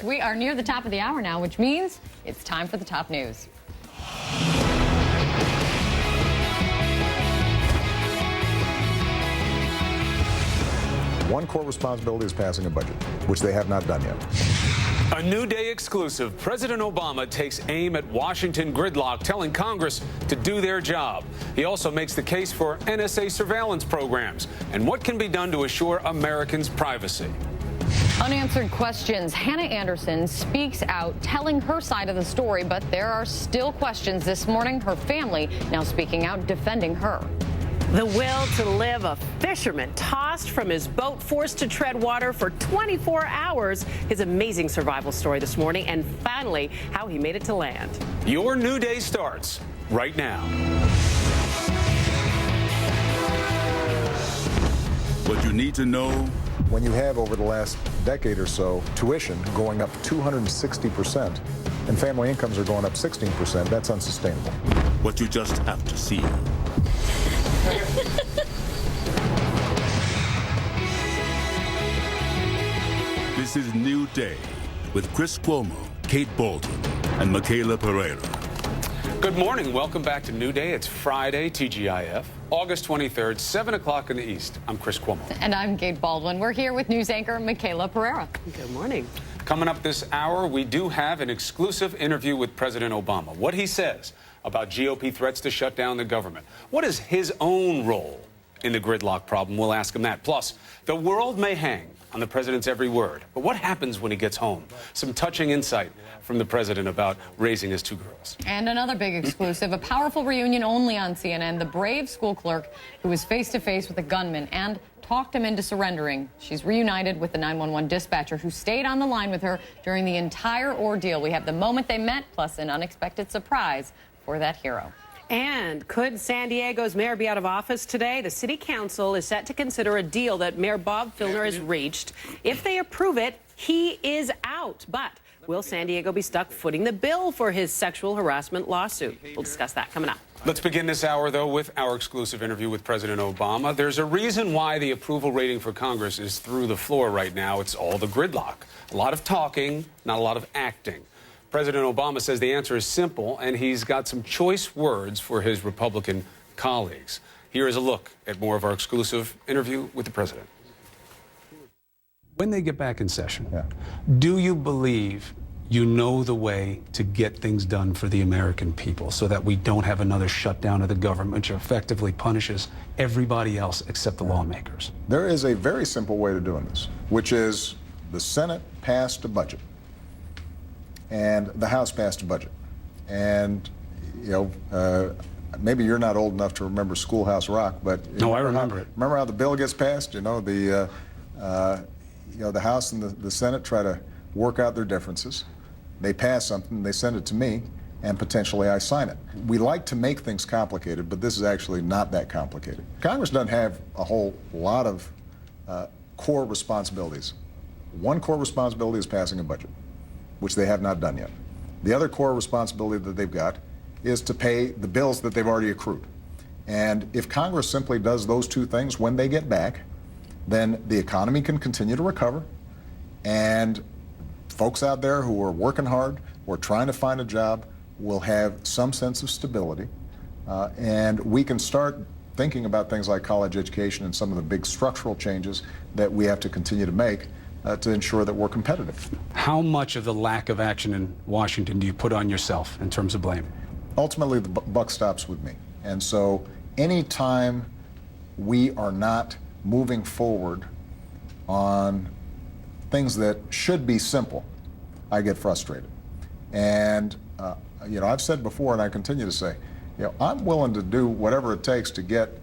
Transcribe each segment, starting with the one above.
We are near the top of the hour now, which means it's time for the top news. One core responsibility is passing a budget, which they have not done yet. A New Day exclusive. President Obama takes aim at Washington gridlock, telling Congress to do their job. He also makes the case for NSA surveillance programs and what can be done to assure Americans' privacy. Unanswered questions. Hannah Anderson speaks out, telling her side of the story, but there are still questions this morning. Her family now speaking out, defending her. The will to live, a fisherman tossed from his boat, forced to tread water for 24 hours. His amazing survival story this morning, and finally, how he made it to land. Your New Day starts right now. What you need to know. When you have, over the last decade or so, tuition going up 260% and family incomes are going up 16%, that's unsustainable. What you just have to see. This is New Day with Chris Cuomo, Kate Bolton, and Michaela Pereira. Good morning. Welcome back to New Day. It's Friday, TGIF, August 23rd, 7 o'clock in the East. I'm Chris Cuomo. And I'm Kate Baldwin. We're here with news anchor Michaela Pereira. Good morning. Coming up this hour, we do have an exclusive interview with President Obama. What he says about GOP threats to shut down the government. What is his own role in the gridlock problem? We'll ask him that. Plus, the world may hang on the president's every word, but what happens when he gets home? Some touching insight from the president about raising his two girls. And another big exclusive, a powerful reunion only on CNN. The brave school clerk who was face-to-face with a gunman and talked him into surrendering. She's reunited with the 911 dispatcher who stayed on the line with her during the entire ordeal. We have the moment they met, plus an unexpected surprise for that hero. And could San Diego's mayor be out of office today? The city council is set to consider a deal that Mayor Bob Filner has reached. If they approve it, he is out. But will San Diego be stuck footing the bill for his sexual harassment lawsuit? We'll discuss that coming up. Let's begin this hour, though, with our exclusive interview with President Obama. There's a reason why the approval rating for Congress is through the floor right now. It's all the gridlock. A lot of talking, not a lot of acting. President Obama says the answer is simple, and he's got some choice words for his Republican colleagues. Here is a look at more of our exclusive interview with the president. When they get back in session, do you believe you know the way to get things done for the American people so that we don't have another shutdown of the government, which effectively punishes everybody else except the lawmakers? There is a very simple way to doing this, which is the Senate passed a budget and the House passed a budget. And, you know, maybe you're not old enough to remember Schoolhouse Rock, but no, I remember it. Remember how the bill gets passed? You know, the House and the Senate try to work out their differences. They pass something, they send it to me, and potentially I sign it. We like to make things complicated, but this is actually not that complicated. Congress doesn't have a whole lot of core responsibilities. One core responsibility is passing a budget, which they have not done yet. The other core responsibility that they've got is to pay the bills that they've already accrued. And if Congress simply does those two things when they get back, then the economy can continue to recover, and folks out there who are working hard or trying to find a job will have some sense of stability, and we can start thinking about things like college education and some of the big structural changes that we have to continue to make to ensure that we're competitive. How much of the lack of action in Washington do you put on yourself in terms of blame? Ultimately, the buck stops with me. And so anytime we are not moving forward on things that should be simple, I get frustrated. And, you know, I've said before, and I continue to say, you know, I'm willing to do whatever it takes to get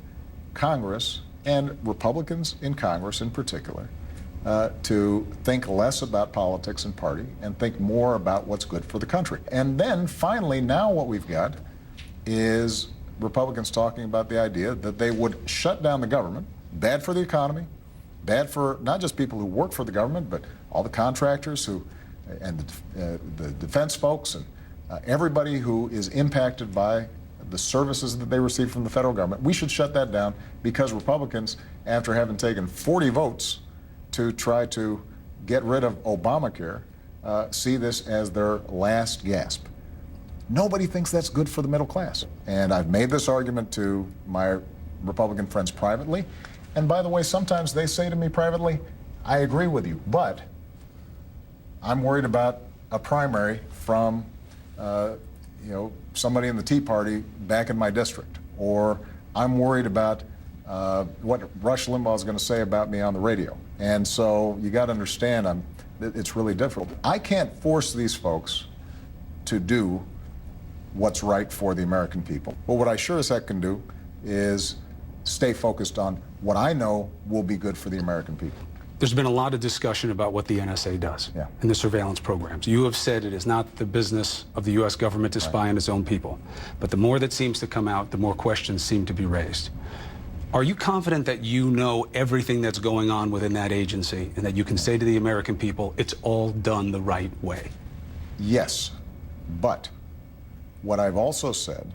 Congress, and Republicans in Congress in particular, to think less about politics and party and think more about what's good for the country. And then finally, now what we've got is Republicans talking about the idea that they would shut down the government. Bad for the economy, bad for not just people who work for the government, but all the contractors who, and the defense folks, and everybody who is impacted by the services that they receive from the federal government. We should shut that down because Republicans, after having taken 40 votes to try to get rid of Obamacare, see this as their last gasp. Nobody thinks that's good for the middle class. And I've made this argument to my Republican friends privately. And by the way, sometimes they say to me privately, I agree with you, but I'm worried about a primary from somebody in the Tea Party back in my district. Or I'm worried about what Rush Limbaugh is going to say about me on the radio. And so you got to understand, it's really difficult. I can't force these folks to do what's right for the American people. But what I sure as heck can do is stay focused on what I know will be good for the American people. There's been a lot of discussion about what the NSA does and the surveillance programs. You have said it is not the business of the U.S. government to spy on its own people. But the more that seems to come out, the more questions seem to be raised. Are you confident that you know everything that's going on within that agency and that you can say to the American people, it's all done the right way? Yes, but what I've also said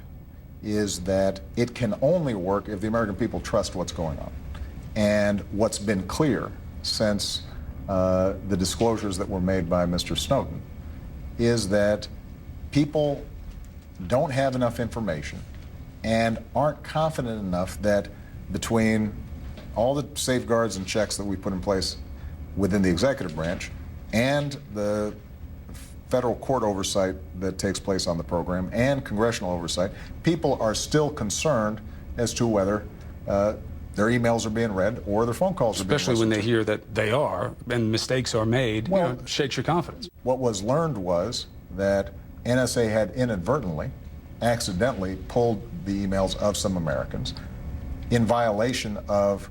is that it can only work if the American people trust what's going on. And what's been clear since the disclosures that were made by Mr. Snowden is that people don't have enough information and aren't confident enough that between all the safeguards and checks that we put in place within the executive branch and the federal court oversight that takes place on the program and congressional oversight, people are still concerned as to whether their emails are being read or their phone calls are being listened to. Especially when they hear that they are and mistakes are made, well, shakes your confidence. What was learned was that NSA had inadvertently, accidentally pulled the emails of some Americans in violation of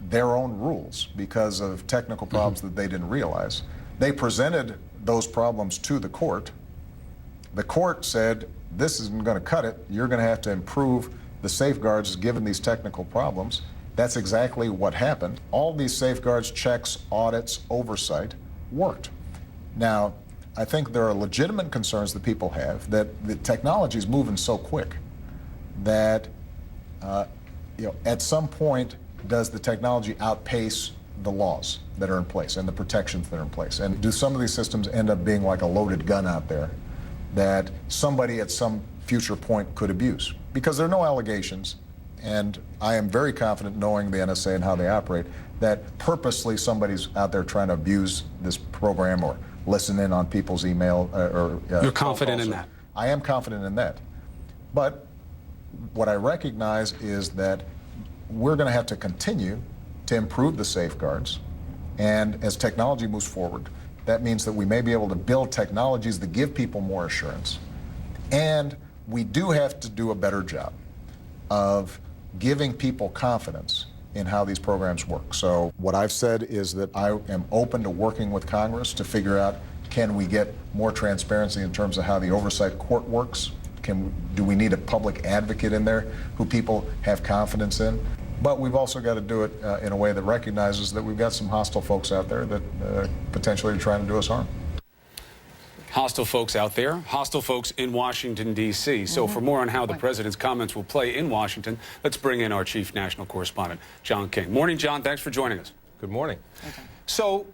their own rules because of technical problems that they didn't realize. They presented those problems to the court. The court said, this isn't going to cut it. You're going to have to improve the safeguards given these technical problems. That's exactly what happened. All these safeguards, checks, audits, oversight worked. Now, I think there are legitimate concerns that people have that the technology is moving so quick that at some point, does the technology outpace the laws that are in place and the protections that are in place? And do some of these systems end up being like a loaded gun out there that somebody at some future point could abuse? Because there are no allegations, and I am very confident, knowing the NSA and how they operate, that purposely somebody's out there trying to abuse this program or listen in on people's email You're confident in that? I am confident in that. But what I recognize is that we're going to have to continue to improve the safeguards. And as technology moves forward, that means that we may be able to build technologies that give people more assurance. And we do have to do a better job of giving people confidence in how these programs work. So what I've said is that I am open to working with Congress to figure out, can we get more transparency in terms of how the oversight court works? Do we need a public advocate in there who people have confidence in? But we've also got to do it in a way that recognizes that we've got some hostile folks out there that potentially are trying to do us harm. Hostile folks out there, hostile folks in Washington, D.C. So for more on how the president's comments will play in Washington, let's bring in our chief national correspondent, John King. Morning, John. Thanks for joining us. Good morning. Okay. So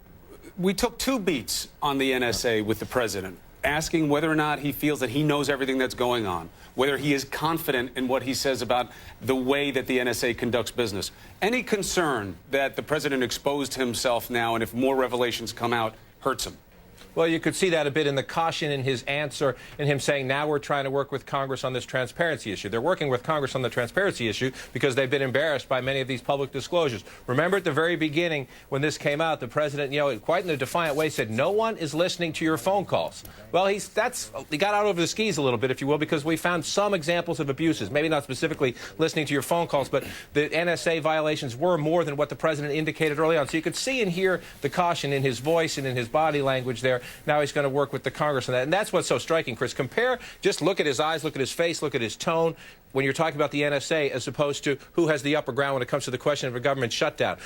we took two beats on the NSA with the president, asking whether or not he feels that he knows everything that's going on, whether he is confident in what he says about the way that the NSA conducts business. Any concern that the president exposed himself now, and if more revelations come out, hurts him? Well, you could see that a bit in the caution in his answer, in him saying, now we're trying to work with Congress on this transparency issue. They're working with Congress on the transparency issue because they've been embarrassed by many of these public disclosures. Remember at the very beginning when this came out, the president, quite in a defiant way said, no one is listening to your phone calls. Well, he got out over the skis a little bit, if you will, because we found some examples of abuses, maybe not specifically listening to your phone calls, but the NSA violations were more than what the president indicated early on. So you could see and hear the caution in his voice and in his body language there. Now he's going to work with the Congress on that. And that's what's so striking, Chris. Just look at his eyes, look at his face, look at his tone when you're talking about the NSA as opposed to who has the upper ground when it comes to the question of a government shutdown.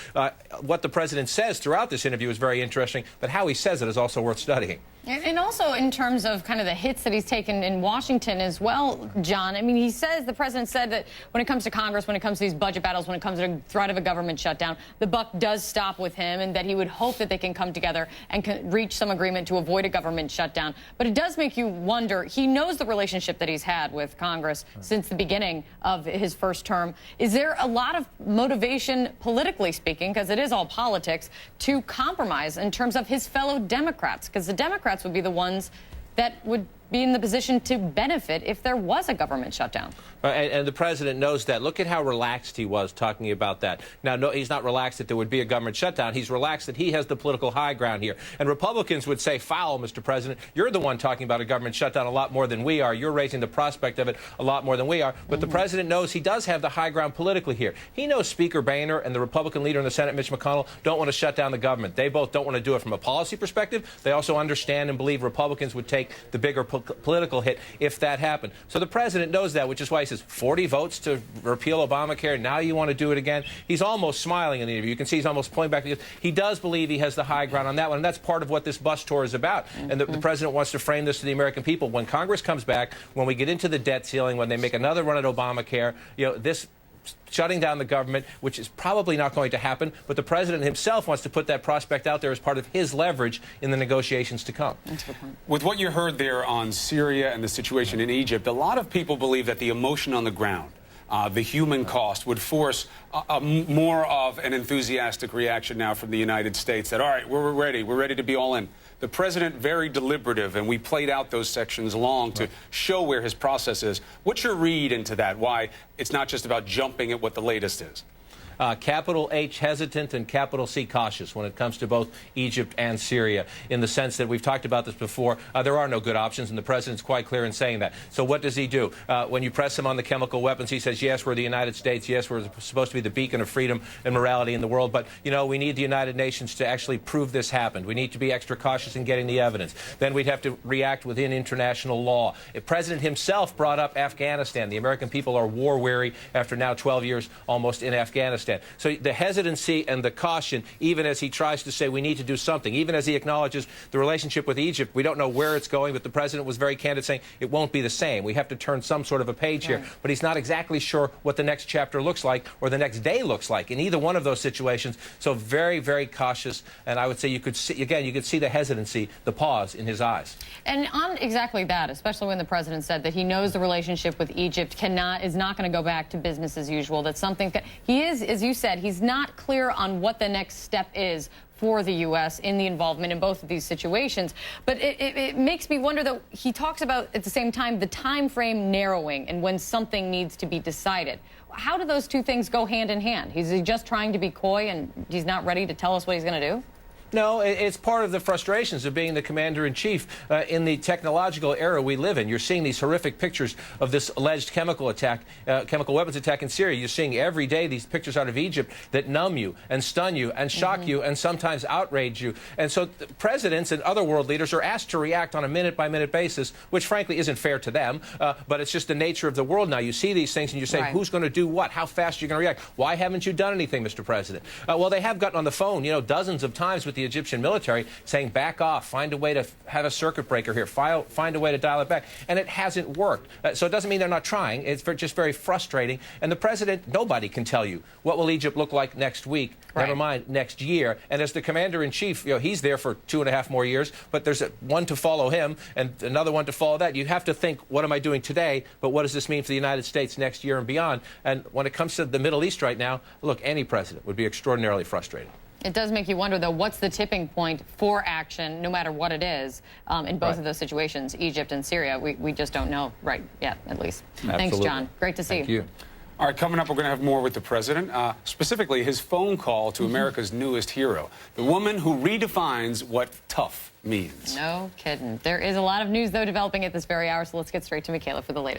What the president says throughout this interview is very interesting, but how he says it is also worth studying. And also in terms of kind of the hits that he's taken in Washington as well, John. I mean, the president said that when it comes to Congress, when it comes to these budget battles, when it comes to the threat of a government shutdown, the buck does stop with him, and that he would hope that they can come together and reach some agreement to avoid a government shutdown. But it does make you wonder. He knows the relationship that he's had with Congress since the beginning of his first term. Is there a lot of motivation, politically speaking, because it is all politics, to compromise in terms of his fellow Democrats? Because the Democrats would be the ones that would be in the position to benefit if there was a government shutdown. And the president knows that. Look at how relaxed he was talking about that. Now, no, he's not relaxed that there would be a government shutdown. He's relaxed that he has the political high ground here. And Republicans would say, foul, Mr. President. You're the one talking about a government shutdown a lot more than we are. You're raising the prospect of it a lot more than we are. But the president knows he does have the high ground politically here. He knows Speaker Boehner and the Republican leader in the Senate, Mitch McConnell, don't want to shut down the government. They both don't want to do it from a policy perspective. They also understand and believe Republicans would take the bigger political hit if that happened. So the president knows that, which is why he says 40 votes to repeal Obamacare. Now you want to do it again. He's almost smiling in the interview. You can see he's almost pulling back because he does believe he has the high ground on that one. And that's part of what this bus tour is about. And the president wants to frame this to the American people. When Congress comes back, when we get into the debt ceiling, when they make another run at Obamacare, this shutting down the government, which is probably not going to happen, but the president himself wants to put that prospect out there as part of his leverage in the negotiations to come. With what you heard there on Syria and the situation in Egypt, a lot of people believe that the emotion on the ground, the human cost, would force more of an enthusiastic reaction now from the United States that, all right, we're ready to be all in. The president, very deliberative, and we played out those sections long to show where his process is. What's your read into that, why it's not just about jumping at what the latest is? Capital H hesitant and capital C cautious when it comes to both Egypt and Syria, in the sense that we've talked about this before. There are no good options, and the president's quite clear in saying that. So what does he do? When you press him on the chemical weapons, he says, yes, we're the United States. Yes, we're supposed to be the beacon of freedom and morality in the world. But, we need the United Nations to actually prove this happened. We need to be extra cautious in getting the evidence. Then we'd have to react within international law. The president himself brought up Afghanistan. The American people are war-weary after now 12 years almost in Afghanistan. So the hesitancy and the caution, even as he tries to say we need to do something, even as he acknowledges the relationship with Egypt, we don't know where it's going, but the president was very candid saying it won't be the same. We have to turn some sort of a page here. But he's not exactly sure what the next chapter looks like or the next day looks like in either one of those situations. So very, very cautious. And I would say you could see the hesitancy, the pause in his eyes. And on exactly that, especially when the president said that he knows the relationship with Egypt is not going to go back to business as usual. That's something that he is, as you said, he's not clear on what the next step is for the U.S. in the involvement in both of these situations. But it makes me wonder, though, he talks about, at the same time, the time frame narrowing and when something needs to be decided. How do those two things go hand in hand? Is he just trying to be coy and he's not ready to tell us what he's going to do? No, it's part of the frustrations of being the commander-in-chief in the technological era we live in. You're seeing these horrific pictures of this alleged chemical weapons attack in Syria. You're seeing every day these pictures out of Egypt that numb you and stun you and shock you and sometimes outrage you. And so presidents and other world leaders are asked to react on a minute-by-minute basis, which frankly isn't fair to them, but it's just the nature of the world now. You see these things and you say, who's going to do what? How fast are you going to react? Why haven't you done anything, Mr. President? Well, they have gotten on the phone, dozens of times with the Egyptian military saying, back off, find a way to have a circuit breaker here, find a way to dial it back. And it hasn't worked. So it doesn't mean they're not trying. It's just very frustrating. And the president, nobody can tell you what will Egypt look like next week, never mind next year. And as the commander-in-chief, he's there for 2.5 more years, but there's one to follow him and another one to follow that. You have to think, what am I doing today, but what does this mean for the United States next year and beyond? And when it comes to the Middle East right now, look, any president would be extraordinarily frustrated. It does make you wonder, though, what's the tipping point for action, no matter what it is, in both of those situations, Egypt and Syria? We just don't know yet, at least. Absolutely. Thanks, John. Great to see you. All right, coming up, we're going to have more with the president, specifically his phone call to America's newest hero, the woman who redefines what tough means. No kidding. There is a lot of news, though, developing at this very hour, so let's get straight to Michaela for the latest.